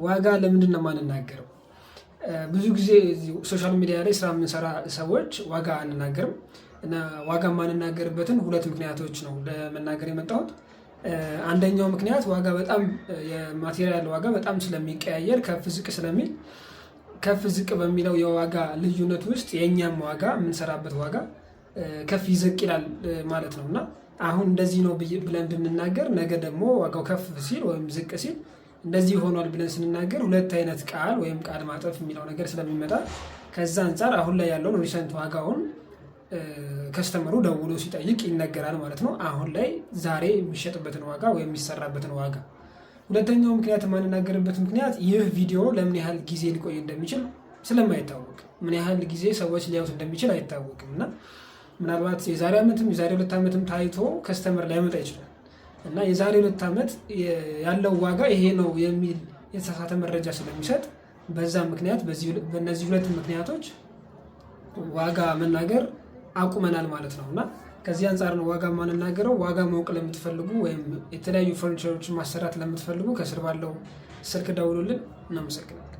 ዋጋ ለምንድን ነው የማንናገረው? ብዙ ጊዜ ሶሻል ሚዲያ ላይ ስራ የምንሰራ ሰዎች ዋጋ አንናገርም እና ዋጋ የማንናገርበትን ሁለት ምክንያቶች ነው ለመናገር የመጣሁት። አንደኛው ምክንያት ዋጋ በጣም የማቴሪያል ዋጋ በጣም ስለሚቀያየር ከፍ ዝቅ ስለሚል ከፍ ዝቅ በሚለው የዋጋ ልዩነት ውስጥ የእኛም ዋጋ የምንሰራበት ዋጋ ከፍ ይዘቅ ይላል ማለት ነው እና አሁን እንደዚህ ነው ብለን ብንናገር ነገ ደግሞ ዋጋው ከፍ ሲል ወይም ዝቅ ሲል እንደዚህ ሆኗል ብለን ስንናገር ሁለት አይነት ቃል ወይም ቃል ማጠፍ የሚለው ነገር ስለሚመጣ ከዛ አንጻር አሁን ላይ ያለውን ሪሰንት ዋጋውን ከስተመሩ ደውሎ ሲጠይቅ ይነገራል ማለት ነው። አሁን ላይ ዛሬ የሚሸጥበትን ዋጋ ወይም የሚሰራበትን ዋጋ። ሁለተኛው ምክንያት የማንናገርበት ምክንያት ይህ ቪዲዮ ለምን ያህል ጊዜ ሊቆይ እንደሚችል ስለማይታወቅ ምን ያህል ጊዜ ሰዎች ሊያዩት እንደሚችል አይታወቅም እና ምናልባት የዛሬ ዓመትም የዛሬ 2 ዓመትም ታይቶ ከስተመር ሊያመጣ ይችላል እና የዛሬ 2 ዓመት ያለው ዋጋ ይሄ ነው የሚል የተሳሳተ መረጃ ስለሚሰጥ በዛ ምክንያት በእነዚህ ሁለት ምክንያቶች ዋጋ መናገር አቁመናል ማለት ነው እና ከዚህ አንጻር ነው ዋጋ ማንናገረው። ዋጋ ማወቅ ለምትፈልጉ ወይም የተለያዩ ፈርኒቸሮችን ማሰራት ለምትፈልጉ ከስር ባለው ስልክ ደውሉልን። እናመሰግናለን።